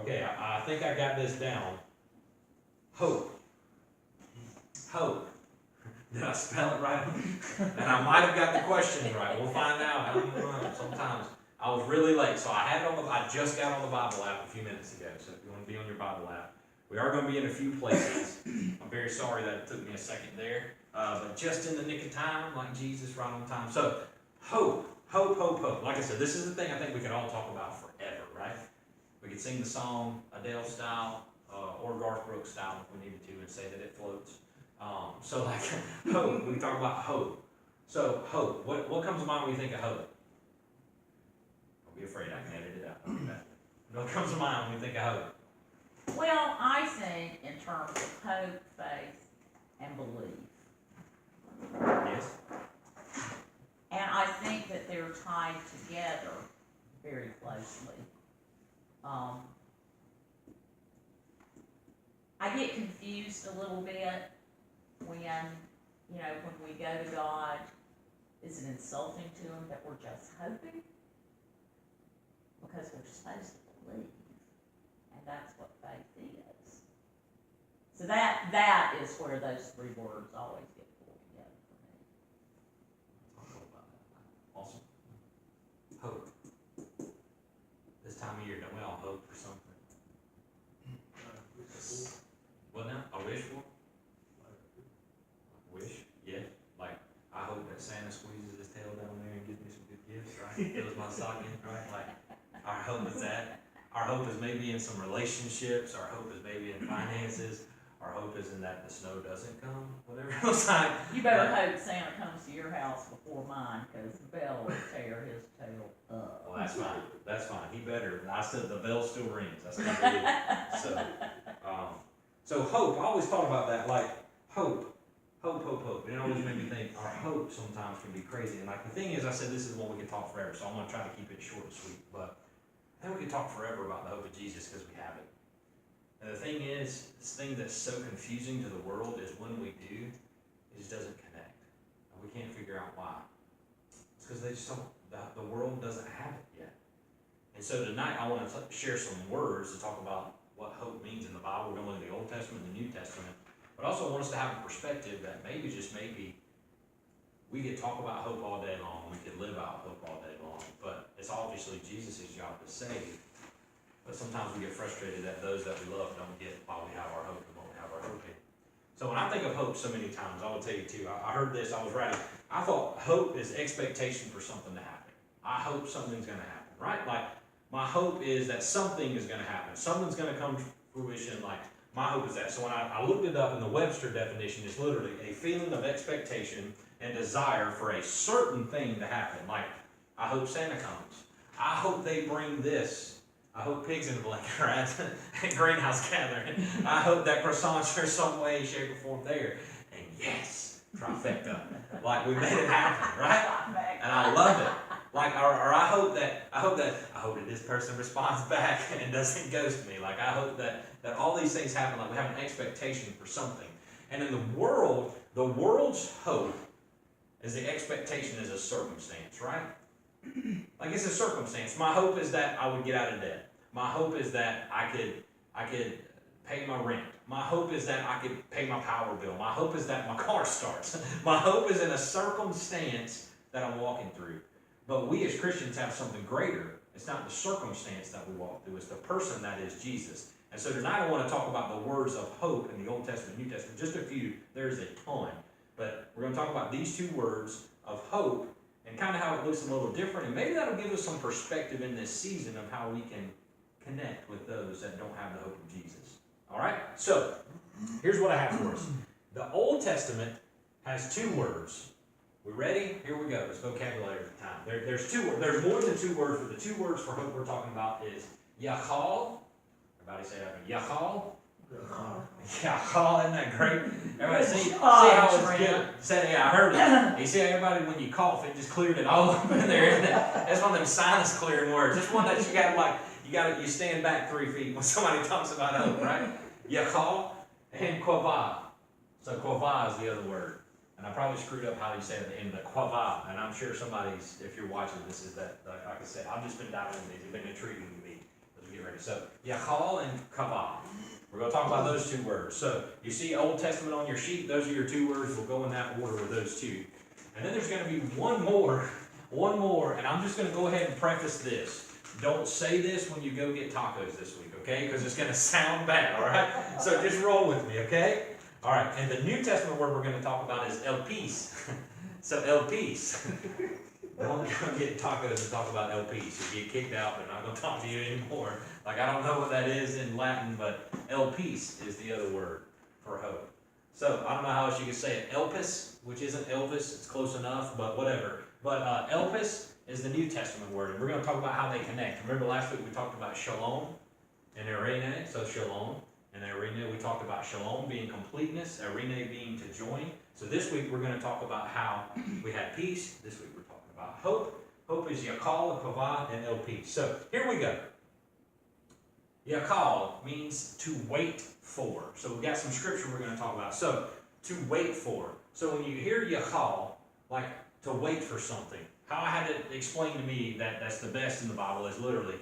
Okay, I think I got this down. Hope. Hope. Did I spell it right? And I might have got the question right. We'll find out. I don't know. Sometimes I was really late, so I just got on the Bible app a few minutes ago. So if you want to be on your Bible app, we are going to be in a few places. I'm very sorry that it took me a second there, but just in the nick of time, like Jesus, right on time. So hope. Like I said, this is the thing I think we could all talk about forever, right? We could sing the song Adele style or Garth Brooks style if we needed to and say that it floats. So like hope, we talk about hope. So hope, what comes to mind when you think of hope? Don't be afraid, I can edit it out. What comes to mind when you think of hope? Well, I think in terms of hope, faith, and belief. Yes. And I think that they're tied together very closely. I get confused a little bit when we go to God, is it insulting to Him that we're just hoping? Because we're supposed to believe, and that's what faith is. So that is where those three words always get pulled together for me. I'll talk about that. Awesome. Hope. This time of year, don't we all hope for something? What now? I wish for? Wish? Yeah. Like, I hope that Santa squeezes his tail down there and gives me some good gifts, right? Fills my stocking, right? Like, our hope is that. Our hope is maybe in some relationships. Our hope is maybe in finances. Our hope is in that the snow doesn't come, whatever it was like. You better hope Santa comes to your house before mine, because Bell will tear his tail up. Well, that's fine. That's fine. He better. I said the bell still rings. I still believe it. So hope. I always thought about that, like hope. It always made me think our hope sometimes can be crazy. And like the thing is, I said this is one we can talk forever, so I'm gonna try to keep it short and sweet. But I think we could talk forever about the hope of Jesus because we have it. And the thing is, this thing that's so confusing to the world is when we do, it just doesn't connect. And we can't figure out why. It's because they just don't, the world doesn't have it yet. And so tonight I want to share some words to talk about what hope means in the Bible. We're going to look at the Old Testament and the New Testament. But I also want us to have a perspective that maybe, just maybe, we could talk about hope all day long. We could live out hope all day long. But it's obviously Jesus' job to save. But sometimes we get frustrated that those that we love don't get why we have our hope and won't have our hope in. So when I think of hope so many times, I will tell you too, I heard this, I was writing, I thought hope is expectation for something to happen. I hope something's going to happen, right? Like, my hope is that something is going to happen. Something's going to come to fruition. Like, my hope is that. So when I looked it up in the Webster definition, it's literally a feeling of expectation and desire for a certain thing to happen. Like, I hope Santa comes. I hope they bring this. I hope pigs in the blanket are at greenhouse gathering. I hope that croissants are some way, shape, or form there. And yes, trifecta. Like, we made it happen, right? And I love it. Like, or I hope that this person responds back and doesn't ghost me. Like, I hope that all these things happen. Like, we have an expectation for something. And in the world's hope is the expectation is a circumstance, right? Like, it's a circumstance. My hope is that I would get out of debt. My hope is that I could pay my rent. My hope is that I could pay my power bill. My hope is that my car starts. My hope is in a circumstance that I'm walking through. But we as Christians have something greater. It's not the circumstance that we walk through. It's the person that is Jesus. And so tonight I want to talk about the words of hope in the Old Testament, New Testament. Just a few. There's a ton. But we're going to talk about these two words of hope and kind of how it looks a little different. And maybe that'll give us some perspective in this season of how we can connect with those that don't have the hope of Jesus. All right? So, here's what I have for us. The Old Testament has two words. We ready? Here we go. It's vocabulary time. There's two words. There's more than two words, but the two words for hope we're talking about is Yachal. Everybody say that. Yachal. Yachal, isn't that great? Everybody see how it's good? Say, yeah, I heard it. You see everybody, when you cough, it just cleared it all up in there, isn't it? That's one of them sinus clearing words. That's one that you stand back 3 feet when somebody talks about hope, right? Yachal and Quavah. So Quavah is the other word. And I probably screwed up how you say it at the end, but Quavah. And I'm sure somebody's, if you're watching this, is that, like I said, I've just been diving into these. They've been intriguing to me as we get ready. So, Yachal and Kavah. We're going to talk about those two words. So, you see Old Testament on your sheet. Those are your two words. We'll go in that order with those two. And then there's going to be one more, and I'm just going to go ahead and preface this. Don't say this when you go get tacos this week, okay? Because it's going to sound bad, all right? So just roll with me, okay? All right, and the New Testament word we're going to talk about is el peace. So el peace. Don't go get tacos and talk about el peace. You get kicked out, they're not going to talk to you anymore. Like, I don't know what that is in Latin, but el peace is the other word for hope. So, I don't know how else you could say it. Elpis, which isn't Elvis, it's close enough, but whatever. But Elpis is the New Testament word, and we're going to talk about how they connect. Remember last week we talked about shalom and erene, so shalom and erene. We talked about shalom being completeness, erene being to join. So this week we're going to talk about how we had peace. This week we're talking about hope. Hope is Yakal, Kavah, and El Peace. So here we go. Yakal means to wait for. So we've got some scripture we're going to talk about. So, to wait for. So when you hear Yakal, like to wait for something, how I had it explained to me that that's the best in the Bible is literally,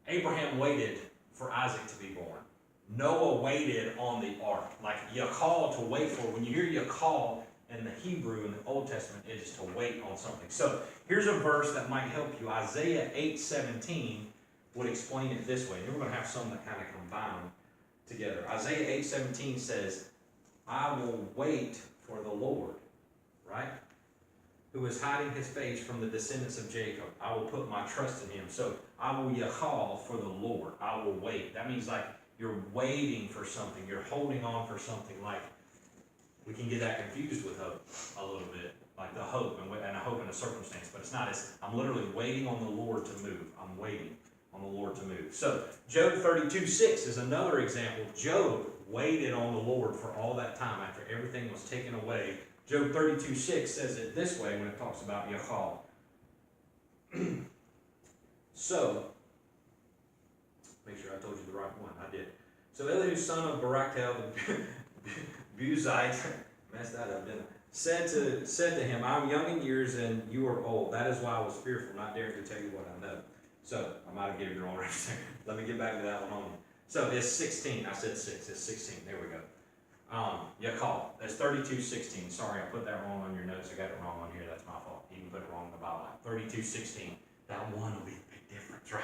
Abraham waited for Isaac to be born. Noah waited on the ark. Like Yakal, to wait for. When you hear Yakal in the Hebrew in the Old Testament, it is to wait on something. So here's a verse that might help you. Isaiah 8:17 would explain it this way. And we're going to have some that kind of combine together. Isaiah 8:17 says, I will wait for the Lord, right? Who is hiding his face from the descendants of Jacob. I will put my trust in him. So I will yachal for the Lord. I will wait. That means like you're waiting for something. You're holding on for something. Like we can get that confused with hope a little bit. Like the hope and a hope in a circumstance. But it's not. I'm literally waiting on the Lord to move. I'm waiting on the Lord to move. So Job 32:6 is another example. Job waited on the Lord for all that time after everything was taken away. Job 32:6 says it this way when it talks about Yachal. So, make sure I told you the right one. I did. So Elihu, son of Barachel, the Buzite, messed that up, didn't I? Said to him, I'm young in years and you are old. That is why I was fearful, not daring to tell you what I know. So, I might have given you the wrong reference there. Let me get back to that one on. So, it's 16. I said 6. It's 16. There we go. Yakal. That's 32:16. Sorry, I put that wrong on your notes. I got it wrong on here. That's my fault. Even put it wrong in the Bible. 32:16. That one will be the big difference, right?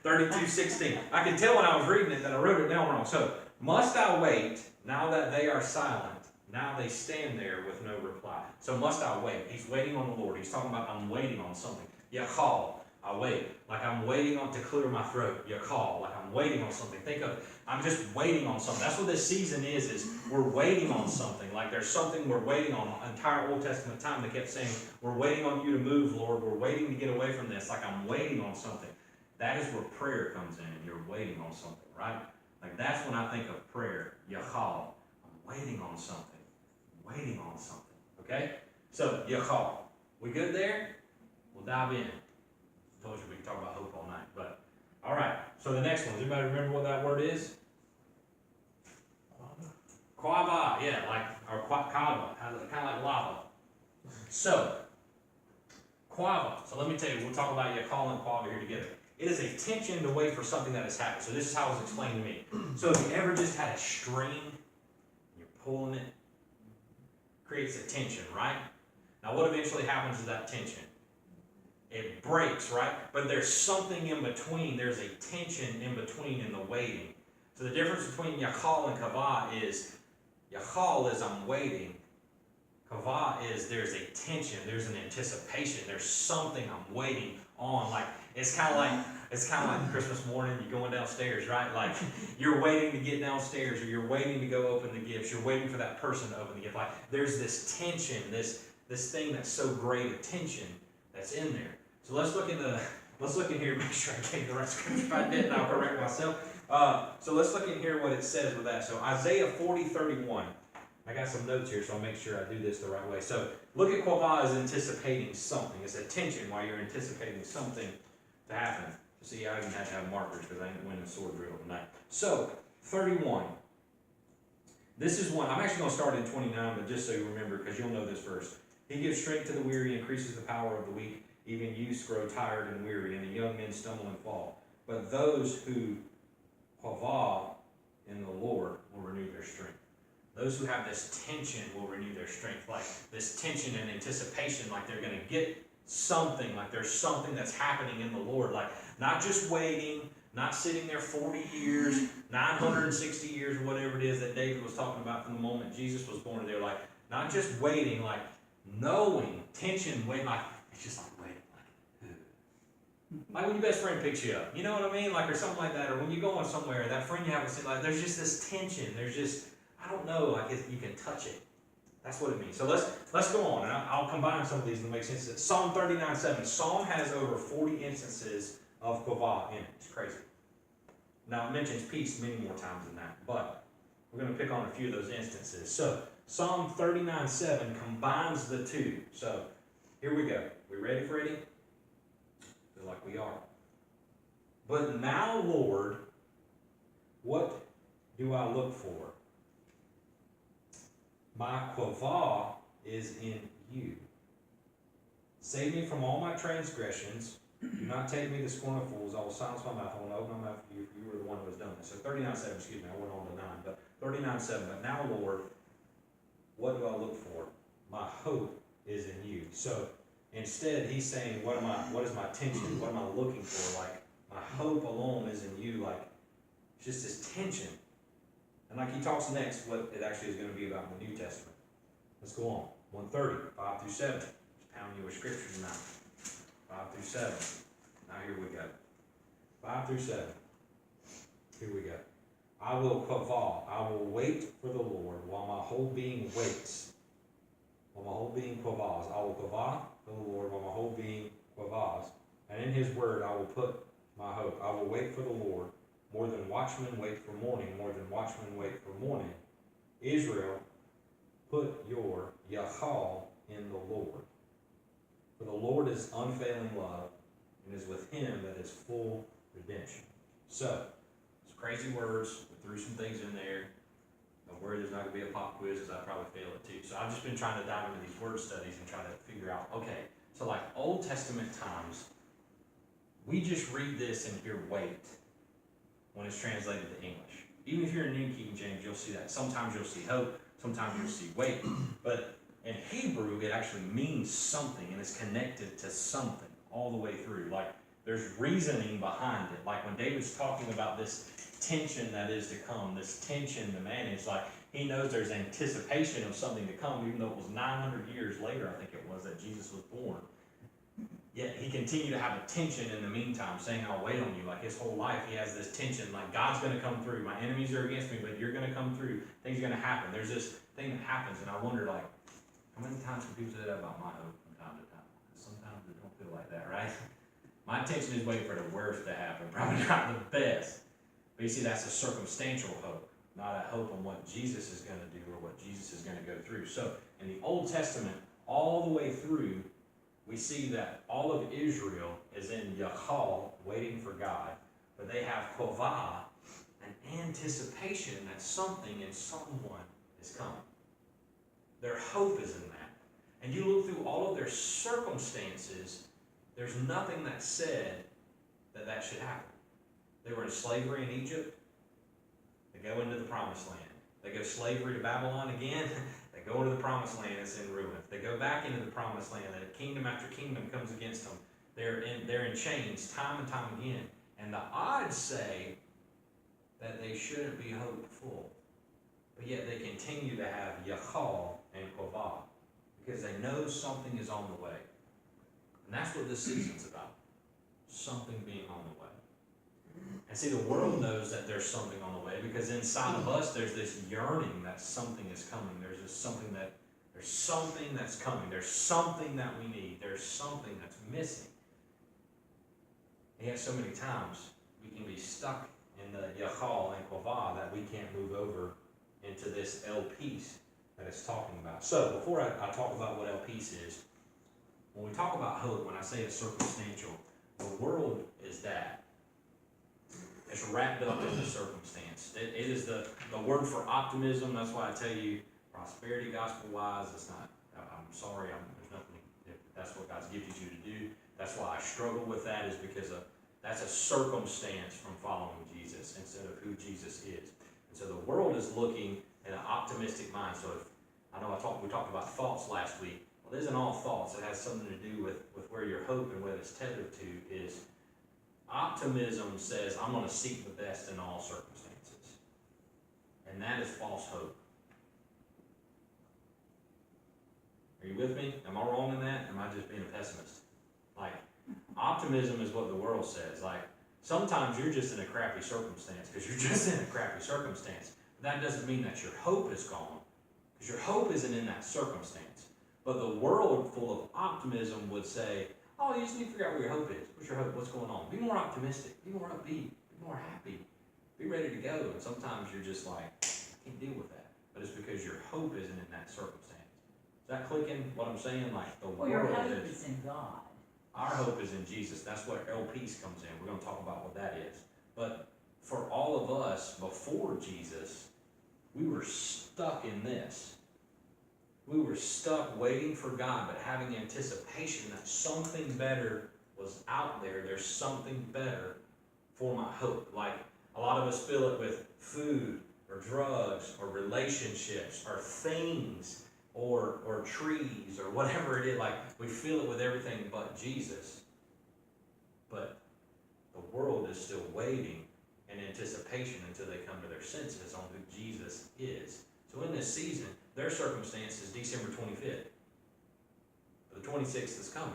32:16. I could tell when I was reading it that I wrote it down wrong. So, must I wait now that they are silent? Now they stand there with no reply. So, must I wait? He's waiting on the Lord. He's talking about I'm waiting on something. Yakal. I wait. Like I'm waiting on to clear my throat. Yakal. Like I'm waiting on something. Think of, I'm just waiting on something. That's what this season is we're waiting on something. Like there's something we're waiting on. The entire Old Testament time they kept saying, we're waiting on you to move, Lord. We're waiting to get away from this. Like I'm waiting on something. That is where prayer comes in. You're waiting on something, right? Like that's when I think of prayer. Yachal. I'm waiting on something. Waiting on something. Okay? So, Yachal. We good there? We'll dive in. Told you we could talk about hope all night, but all right. So the next one, does anybody remember what that word is? Quava, yeah, like or kava, kind of like lava. So quava. So let me tell you, we'll talk about Yakal and quava here together. It is a tension to wait for something that has happened. So this is how it was explained to me. So if you ever just had a string, you're pulling it, creates a tension, right? Now what eventually happens to that tension? It breaks, right? But there's something in between. There's a tension in between in the waiting. So the difference between Yakal and Kavah is, Yakal is I'm waiting. Kavah is there's a tension. There's an anticipation. There's something I'm waiting on. Like it's kind of like Christmas morning. You're going downstairs, right? Like you're waiting to get downstairs, or you're waiting to go open the gifts. You're waiting for that person to open the gift. Like there's this tension, this thing that's so great a tension that's in there. So let's look in here, make sure I gave the right scripture. If I didn't, I'll correct myself. So let's look in here what it says with that. So Isaiah 40:31. I got some notes here, so I'll make sure I do this the right way. So look at Quavah as anticipating something. It's a tension while you're anticipating something to happen. See, I even had to have markers because I ain't winning sword drill tonight. So 31. This is one. I'm actually going to start in 29, but just so you remember, because you'll know this verse. He gives strength to the weary, increases the power of the weak. Even youths grow tired and weary, and the young men stumble and fall. but those who Havah in the Lord will renew their strength. Those who have this tension will renew their strength, like this tension and anticipation, like they're going to get something, like there's something that's happening in the Lord, like not just waiting, not sitting there 40 years, 960 years, or whatever it is that David was talking about from the moment Jesus was born. They're like, not just waiting, like knowing, tension, waiting, like, it's just like waiting, like when your best friend picks you up, you know what I mean? Like, or something like that, or when you're going somewhere, that friend you haven't seen, like, there's just this tension, there's just, I don't know, like you can touch it. That's what it means. So let's go on, and I'll combine some of these and make sense. Psalm 39:7. Psalm has over 40 instances of kavah in it. It's crazy. Now it mentions peace many more times than that, but we're going to pick on a few of those instances. So Psalm 39:7 combines the two. So here we go. We ready, Freddie? Feel like we are. But now, Lord, what do I look for? My kavah is in you. Save me from all my transgressions. Do not take me to scorn of fools. I will silence my mouth. I will not open my mouth for you, for you were the one who has done this. So 39:7, excuse me, I went on to 9, but 39:7. But now, Lord, what do I look for? My hope is in you. So instead, he's saying, what is my tension? What am I looking for? Like, my hope alone is in you. Like, it's just this tension. And like he talks next, what it actually is going to be about in the New Testament. Let's go on. 130, 5-7. Just pound you with scripture now. 5-7. Now here we go. 5-7. Here we go. I will kavah. I will wait for the Lord while my whole being waits. While my whole being kavahs. I will kavah for the Lord while my whole being kavahs. And in his word I will put my hope. I will wait for the Lord. More than watchmen wait for morning, more than watchmen wait for morning. Israel, put your Yahal in the Lord. For the Lord is unfailing love, and is with him that is full redemption. So, it's crazy words. We threw some things in there. A word there's not going to be a pop quiz, because I probably fail it too. So I've just been trying to dive into these word studies and try to figure out, okay, so like Old Testament times, we just read this and hear wait when it's translated to English. Even if you're in New King James, you'll see that. Sometimes you'll see hope, sometimes you'll see wait. But in Hebrew, it actually means something, and it's connected to something all the way through. Like, there's reasoning behind it. Like when David's talking about this tension that is to come, this tension to manage, like he knows there's anticipation of something to come, even though it was 900 years later, I think it was, that Jesus was born. Yet he continued to have a tension in the meantime, saying, I'll wait on you. Like his whole life, he has this tension, like God's going to come through. My enemies are against me, but you're going to come through. Things are going to happen. There's this thing that happens, and I wonder, like, how many times can people say that about my hope from time to time? Sometimes it don't feel like that, right? My tension is waiting for the worst to happen, probably not the best. But you see, that's a circumstantial hope, not a hope on what Jesus is going to do or what Jesus is going to go through. So in the Old Testament, all the way through, we see that all of Israel is in Yahal, waiting for God, but they have kavah, an anticipation that something and someone is coming. Their hope is in that. And you look through all of their circumstances, there's nothing that said that that should happen. They were in slavery in Egypt. They go into the promised land. They go slavery to Babylon again. They go into the promised land, it's in ruin. If they go back into the promised land, and kingdom after kingdom comes against them, they're in chains time and time again. And the odds say that they shouldn't be hopeful. But yet they continue to have Yahal and kavah, because they know something is on the way. And that's what this season's about. Something being on the way. And see, the world knows that there's something on the way, because inside of us there's this yearning that something is coming. There's something that's coming. There's something that we need. There's something that's missing. And yet so many times we can be stuck in the Yahal and kavah that we can't move over into this El Peace that it's talking about. So before I talk about what El Peace is, when we talk about hope, when I say it's circumstantial, the world is that. It's wrapped up in the circumstance. It is the word for optimism. That's why I tell you, prosperity gospel-wise, it's not, I'm sorry, there's nothing, if that's what God's gifted you to do. That's why I struggle with that, is because That's a circumstance from following Jesus instead of who Jesus is. And so the world is looking in an optimistic mind. So if, I know we talked about thoughts last week. Well, it isn't all thoughts. It has something to do with where your hope and what it's tethered to is optimism says, I'm going to seek the best in all circumstances. And that is false hope. Are you with me? Am I wrong in that? Am I just being a pessimist? Like, optimism is what the world says. Like, sometimes you're just in a crappy circumstance because you're just in a crappy circumstance. But that doesn't mean that your hope is gone, because your hope isn't in that circumstance. But the world full of optimism would say, oh, you just need to figure out where your hope is. What's your hope? What's going on? Be more optimistic. Be more upbeat. Be more happy. Be ready to go. And sometimes you're just like, I can't deal with that. But it's because your hope isn't in that circumstance. Is that clicking what I'm saying? Like the Well, your world hope is. is in God. Our hope is in Jesus. That's where peace comes in. We're going to talk about what that is. But for all of us before Jesus, we were stuck in this. We were stuck waiting for God, but having anticipation that something better was out there. There's something better for my hope. Like a lot of us fill it with food or drugs or relationships or things or trees or whatever it is. Like we fill it with everything but Jesus. But the world is still waiting in anticipation until they come to their senses on who Jesus is. So in this season, their circumstance is December 25th. But the 26th is coming.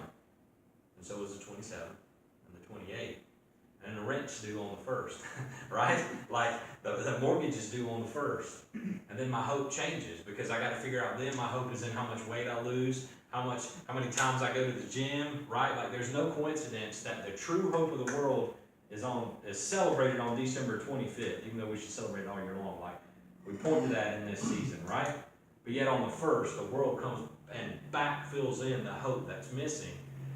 And so is the 27th and the 28th. And the rent's due on the 1st, right? Like the mortgage is due on the 1st. And then my hope changes because I got to figure out then my hope is in how much weight I lose, how many times I go to the gym, right? Like there's no coincidence that the true hope of the world is celebrated on December 25th, even though we should celebrate it all year long. Like we point to that in this season, right? But yet on the 1st, the world comes and fills in the hope that's missing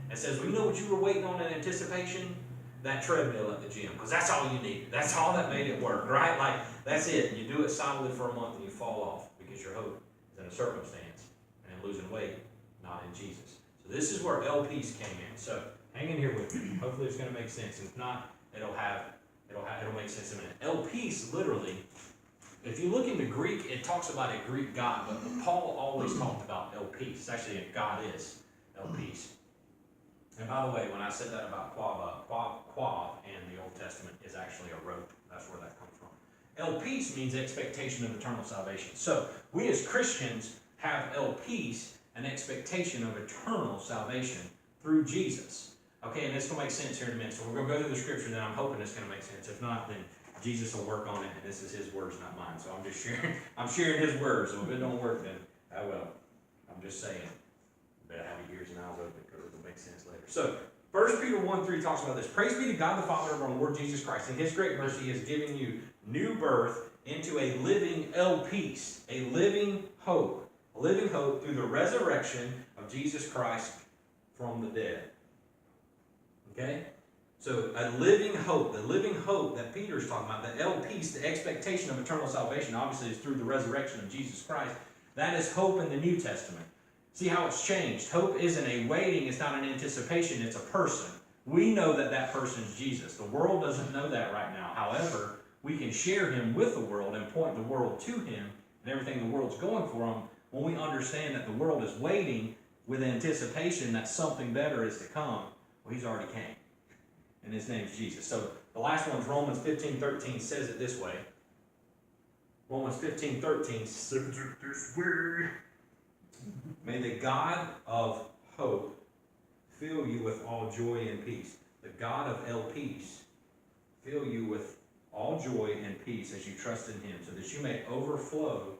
and says, well, you know what you were waiting on in anticipation? That treadmill at the gym, because that's all you needed. That's all that made it work, right? Like, that's it. You do it solidly for a month and you fall off because your hope is in a circumstance and in losing weight, not in Jesus. So this is where peace came in. So hang in here with me. Hopefully it's going to make sense. If not, it'll make sense in a minute. Peace, literally, if you look into Greek, it talks about a Greek god, but Paul always talked about peace. It's actually a goddess, peace. And by the way, when I said that about quav in the Old Testament is actually a rope. That's where that comes from. Peace means expectation of eternal salvation. So we as Christians have peace, an expectation of eternal salvation through Jesus. Okay, and this will make sense here in a minute. So we're going to go through the scripture, and then I'm hoping it's going to make sense. If not, then Jesus will work on it, and this is his words, not mine. So I'm just sharing his words. So if it don't work, then I will. I'm just saying. Better have your ears and eyes open because it'll make sense later. So 1 Peter 1:3 talks about this. Praise be to God the Father of our Lord Jesus Christ. In his great mercy, he has given you new birth into a living peace, a living hope through the resurrection of Jesus Christ from the dead. Okay? So a living hope, the living hope that Peter's talking about, the peace, the expectation of eternal salvation, obviously is through the resurrection of Jesus Christ. That is hope in the New Testament. See how it's changed. Hope isn't a waiting, it's not an anticipation, it's a person. We know that that person is Jesus. The world doesn't know that right now. However, we can share him with the world and point the world to him and everything the world's going for him when we understand that the world is waiting with anticipation that something better is to come. Well, he's already came. And his name's Jesus. So the last one's Romans 15:13 says it this way. Romans 15:13 says it this way. May the God of hope fill you with all joy and peace. The God of peace fill you with all joy and peace as you trust in him, so that you may overflow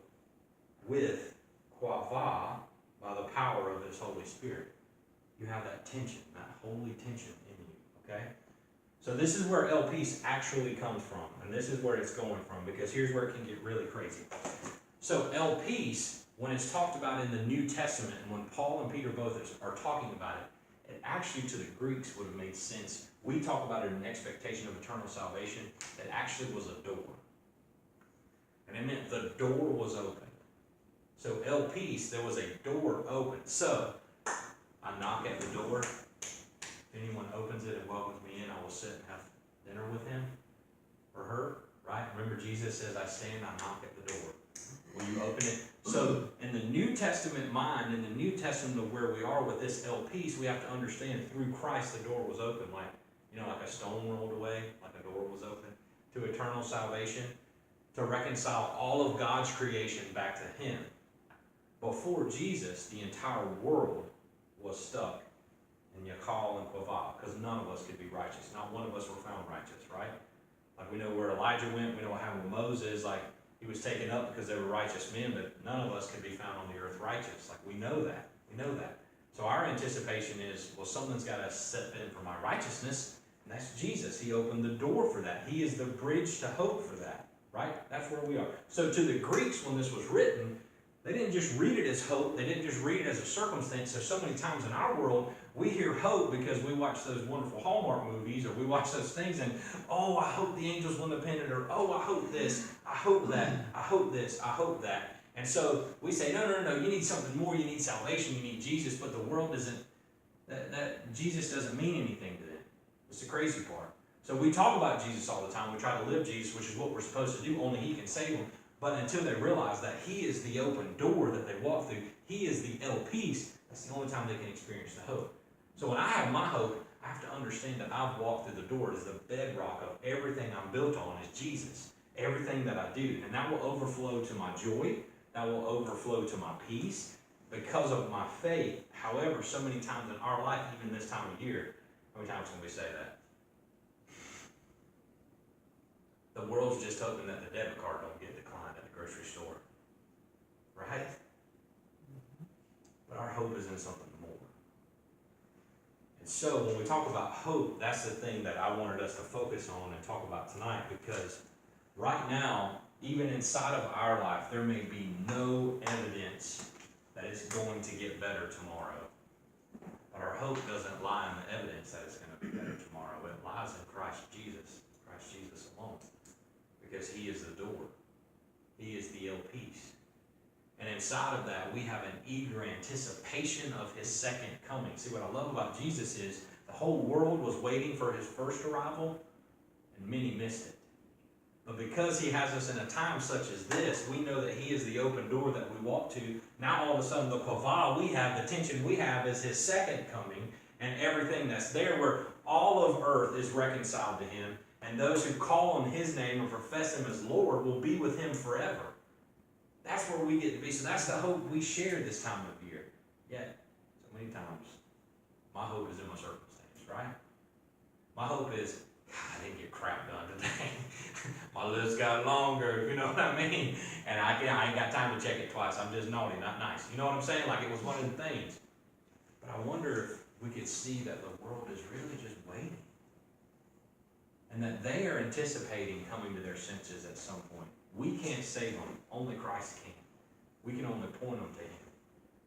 with quava by the power of his Holy Spirit. You have that tension, that holy tension in you, okay? So this is where peace actually comes from, and this is where it's going from, because here's where it can get really crazy. So peace, when it's talked about in the New Testament, and when Paul and Peter both are talking about it, it actually to the Greeks would have made sense. We talk about it in expectation of eternal salvation. It actually was a door. And it meant the door was open. So peace, there was a door open. So I knock at the door, If anyone opens it and welcomes me in, I will sit and have dinner with him or her, right? Remember Jesus says, I stand, I knock at the door. Will you open it? So in the New Testament mind, in the New Testament of where we are with this piece, we have to understand through Christ the door was open, like, like a stone rolled away, like a door was open to eternal salvation, to reconcile all of God's creation back to him. Before Jesus, the entire world was stuck in Yakal and Quaval, because none of us could be righteous. Not one of us were found righteous, right? Like we know where Elijah went, we know what happened with Moses, like he was taken up because they were righteous men, but none of us can be found on the earth righteous. Like we know that. So our anticipation is, well, someone's got to step in for my righteousness, and that's Jesus. He opened the door for that. He is the bridge to hope for that, right? That's where we are. So to the Greeks, when this was written, they didn't just read it as hope. They didn't just read it as a circumstance. So many times in our world, we hear hope because we watch those wonderful Hallmark movies or we watch those things and, oh, I hope the angels win the pennant, or, oh, I hope this, I hope that, I hope this, I hope that. And so we say, no, you need something more. You need salvation. You need Jesus. But the world doesn't, that Jesus doesn't mean anything to them. It's the crazy part. So we talk about Jesus all the time. We try to live Jesus, which is what we're supposed to do. Only he can save them. But until they realize that he is the open door that they walk through, he is the peace, that's the only time they can experience the hope. So when I have my hope, I have to understand that I've walked through the door. It is the bedrock of everything I'm built on is Jesus. Everything that I do. And that will overflow to my joy. That will overflow to my peace because of my faith. However, so many times in our life, even this time of year, how many times can we say that? The world's just hoping that the debit card don't get declined at the grocery store, right? But our hope is in something more. And so when we talk about hope, that's the thing that I wanted us to focus on and talk about tonight, because right now, even inside of our life, there may be no evidence that it's going to get better tomorrow. But our hope doesn't lie in the evidence that it's going to be better tomorrow. It lies in Christ Jesus alone. Because he is the door. He is the peace. And inside of that, we have an eager anticipation of his second coming. See, what I love about Jesus is the whole world was waiting for his first arrival, and many missed it. But because he has us in a time such as this, we know that he is the open door that we walk to. Now all of a sudden the kavah we have, the tension we have is his second coming, and everything that's there where all of earth is reconciled to him. And those who call on his name and profess him as Lord will be with him forever. That's where we get to be. So that's the hope we share this time of year. Yet, so many times, my hope is in my circumstance, right? My hope is, God, I didn't get crap done today. My list got longer, you know what I mean? And I ain't got time to check it twice. I'm just naughty, not nice. You know what I'm saying? Like it was one of the things. But I wonder if we could see that the world is really just waiting. And that they are anticipating coming to their senses at some point. We can't save them. Only Christ can. We can only point them to him.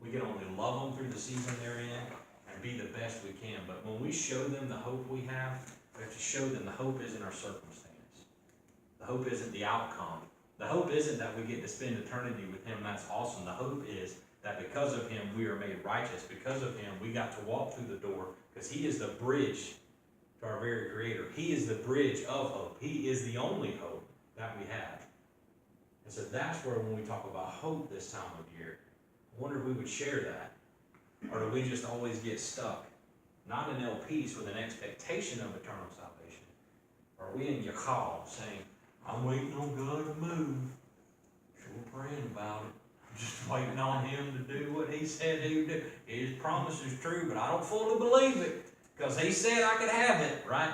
We can only love them through the season they're in and be the best we can. But when we show them the hope we have to show them the hope isn't our circumstance. The hope isn't the outcome. The hope isn't that we get to spend eternity with him. That's awesome. The hope is that because of him, we are made righteous. Because of him, we got to walk through the door because he is the bridge to our very Creator. He is the bridge of hope. He is the only hope that we have. And so that's where when we talk about hope this time of year, I wonder if we would share that. Or do we just always get stuck? Not in peace with an expectation of eternal salvation. Or are we in Yakal saying, I'm waiting on God to move. Sure praying about it. I'm just waiting on him to do what he said he would do. His promise is true, but I don't fully believe it. Because he said I could have it, right?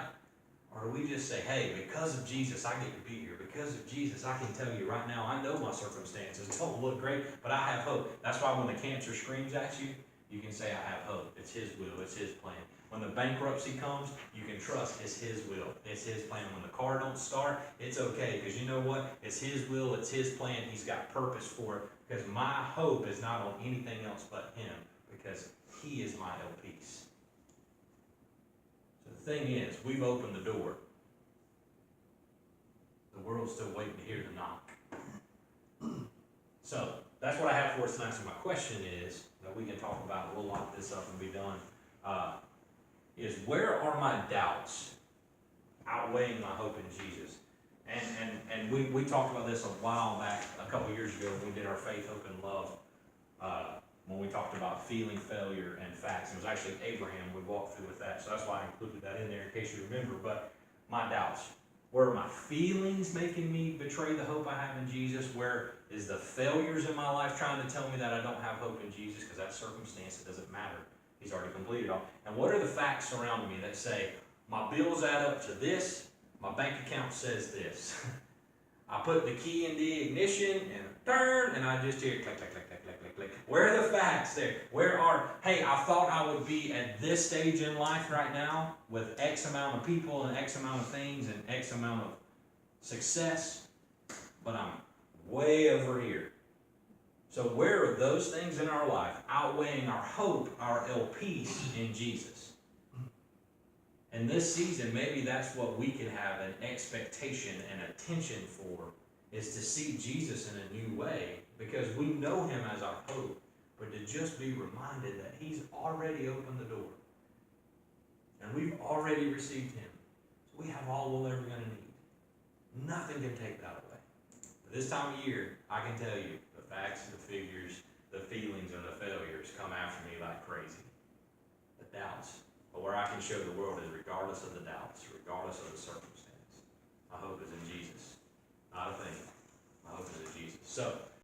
Or do we just say, hey, because of Jesus, I get to be here. Because of Jesus, I can tell you right now, I know my circumstances don't look great, but I have hope. That's why when the cancer screams at you, you can say, I have hope. It's his will. It's his plan. When the bankruptcy comes, you can trust it's his will. It's his plan. When the car don't start, it's okay. Because you know what? It's his will. It's his plan. He's got purpose for it. Because my hope is not on anything else but him. Because he is my peace. So the thing is, we've opened the door. The world's still waiting to hear the knock. So that's what I have for us tonight. So my question is that we can talk about. We'll lock this up and be done. is where are my doubts outweighing my hope in Jesus? And we talked about this a while back, a couple years ago, when we did our Faith, Hope, and Love, when we talked about feeling failure and facts. It was actually Abraham we walked through with that, so that's why I included that in there in case you remember. But my doubts, where are my feelings making me betray the hope I have in Jesus? Where is the failures in my life trying to tell me that I don't have hope in Jesus? Because that circumstance, it doesn't matter. He's already completed all. And what are the facts surrounding me that say, my bills add up to this, my bank account says this. I put the key in the ignition and turn, and I just hear click, click, click, click, click, click, click. Where are the facts there? Where are, hey, I thought I would be at this stage in life right now with X amount of people and X amount of things and X amount of success, but I'm way over here. So where are those things in our life outweighing our hope, our peace in Jesus? And this season, maybe that's what we can have an expectation and attention for, is to see Jesus in a new way, because we know him as our hope, but to just be reminded that he's already opened the door. And we've already received him. So we have all we're ever going to need. Nothing can take that away. But this time of year, I can tell you, the facts, the figures, the feelings, and the failures come after me like crazy. The doubts. But where I can show the world is regardless of the doubts, regardless of the circumstance, my hope is in Jesus. Not a thing. My hope is in Jesus. So,